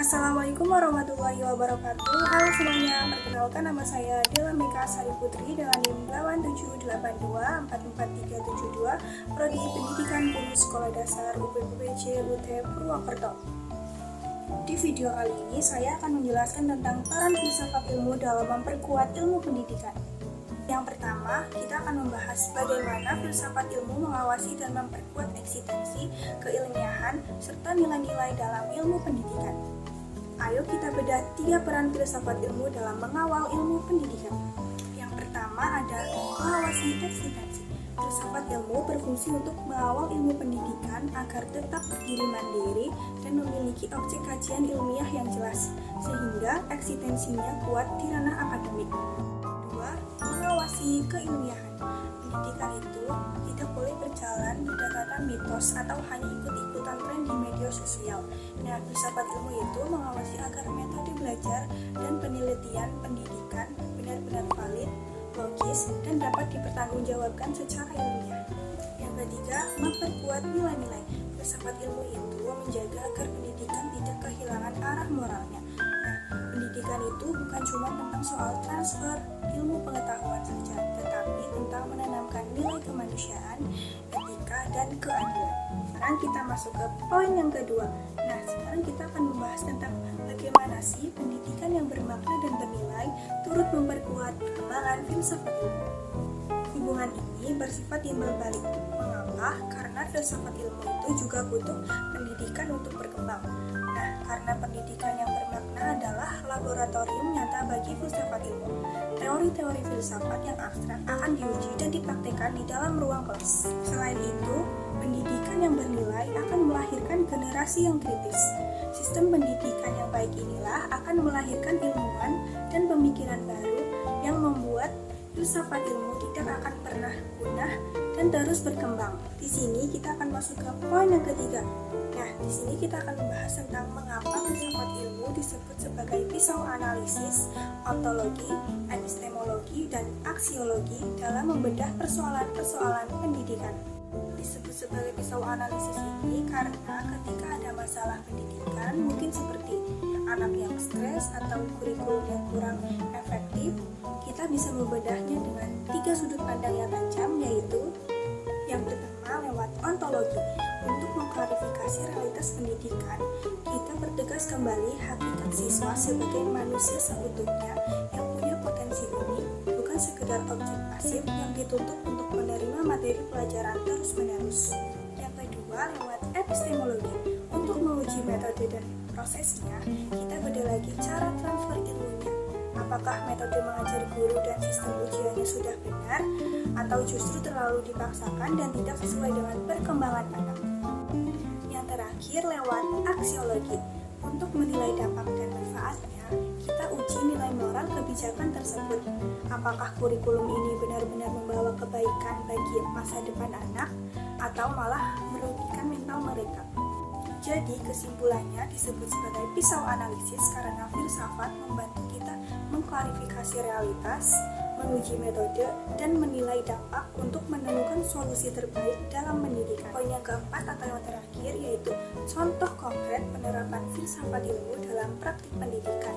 Assalamualaikum warahmatullahi wabarakatuh. Halo semuanya, perkenalkan nama saya Dela Mika Sari Putri dengan NIM 8782444372, Prodi Pendidikan Guru Sekolah Dasar UPPC UT Purwokerto. Di video kali ini saya akan menjelaskan tentang peran filsafat ilmu dalam memperkuat ilmu pendidikan. Yang pertama, kita akan membahas bagaimana filsafat ilmu mengawasi dan memperkuat eksistensi, keilmiahan, serta nilai-nilai dalam ilmu pendidikan. Ayo kita bedah 3 peran filsafat ilmu dalam mengawal ilmu pendidikan. Yang pertama ada mengawasi eksistensi. Filsafat ilmu berfungsi untuk mengawal ilmu pendidikan agar tetap berdiri mandiri dan memiliki objek kajian ilmiah yang jelas, sehingga eksistensinya kuat di ranah akademik. Kedua, mengawasi keilmiahan. Pendidikan itu tidak boleh berjalan berdasarkan mitos atau hanya ikut-ikutan tren di media sosial. Nah, filsafat ilmu itu mengawasi agar metode belajar dan penelitian pendidikan benar-benar valid, logis, dan dapat dipertanggungjawabkan secara ilmiah. Yang ketiga, memperkuat nilai-nilai. Filsafat ilmu itu menjaga agar pendidikan tidak kehilangan arah moralnya. Nah, pendidikan itu bukan cuma tentang soal transfer ilmu pengetahuan saja, tetapi tentang menanamkan nilai kemanusiaan, etika, dan keadilan. Sekarang kita masuk ke poin yang kedua. Nah, sekarang kita akan membahas tentang bagaimana sih pendidikan yang bermakna dan bernilai turut memperkuat perkembangan filsafat ilmu. Hubungan ini bersifat timbal balik. Mengapa? Karena filsafat ilmu itu juga butuh pendidikan untuk berkembang. Nah, karena pendidikan yang bermakna adalah laboratorium nyata bagi filsafat ilmu. Teori-teori filsafat yang abstrak akan diuji dan dipraktikkan di dalam ruang kelas. Selain itu, pendidikan yang bernilai akan melahirkan generasi yang kritis. Sistem pendidikan yang baik inilah akan melahirkan ilmuwan dan pemikiran baru yang membuat filsafat ilmu tidak akan pernah punah dan terus berkembang. Di sini kita akan masuk ke poin yang ketiga. Nah, di sini kita akan membahas tentang mengapa filsafat ilmu disebut sebagai pisau analisis, ontologi, epistemologi, dan aksiologi dalam membedah persoalan-persoalan pendidikan. Disebut sebagai pisau analisis ini karena ketika ada masalah pendidikan, mungkin seperti anak yang stres atau kurikulum yang kurang efektif, kita bisa membedahnya dengan 3 sudut pandang yang tajam, yaitu yang pertama lewat ontologi. Untuk mengklarifikasi realitas pendidikan, kita pertegas kembali hakikat siswa sebagai manusia seutuhnya yang punya potensi unik, bukan sekedar objek pasif yang dituntut untuk menerima materi pelajaran terus-menerus. Yang kedua, lewat epistemologi. Untuk menguji metode dan prosesnya, kita bedah lagi cara transfer ilmunya. Apakah metode mengajar guru dan sistem ujiannya sudah benar, atau justru terlalu dipaksakan dan tidak sesuai dengan perkembangan anak. Yang terakhir, lewat aksiologi. Untuk menilai dampak dan manfaatnya, kita uji nilai moral kebijakan tersebut. Apakah kurikulum ini benar-benar membawa kebaikan bagi masa depan anak, atau malah merugikan mental mereka. Jadi, kesimpulannya disebut sebagai pisau analisis karena filsafat membantu kita mengklarifikasi realitas, menguji metode, dan menilai dampak untuk menemukan solusi terbaik dalam pendidikan. Poin yang keempat atau yang terakhir yaitu contoh konkret penerapan filsafat ilmu dalam praktik pendidikan.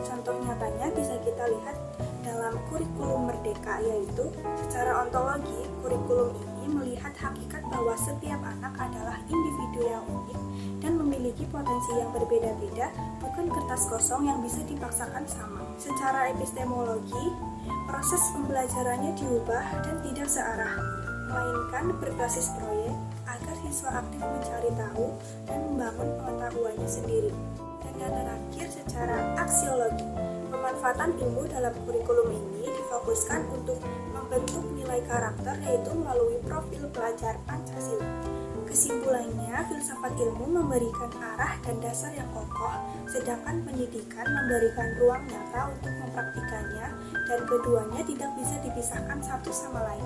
Contoh nyatanya bisa kita lihat dalam kurikulum merdeka, yaitu secara ontologi, kurikulum ini melihat hakikat bahwa setiap anak adalah individu yang unik dan memiliki potensi yang berbeda-beda, bukan kertas kosong yang bisa dipaksakan sama. Secara epistemologi, proses pembelajarannya diubah dan tidak searah, melainkan berbasis proyek agar siswa aktif mencari tahu dan membangun pengetahuannya sendiri. Dan yang terakhir, secara aksiologi, pemanfaatan ilmu dalam kurikulum ini difokuskan untuk membentuk nilai karakter, yaitu melalui profil pelajar Pancasila. Kesimpulannya, filsafat ilmu memberikan arah dan dasar yang kokoh, sedangkan pendidikan memberikan ruang nyata untuk mempraktikannya, dan keduanya tidak bisa dipisahkan satu sama lain.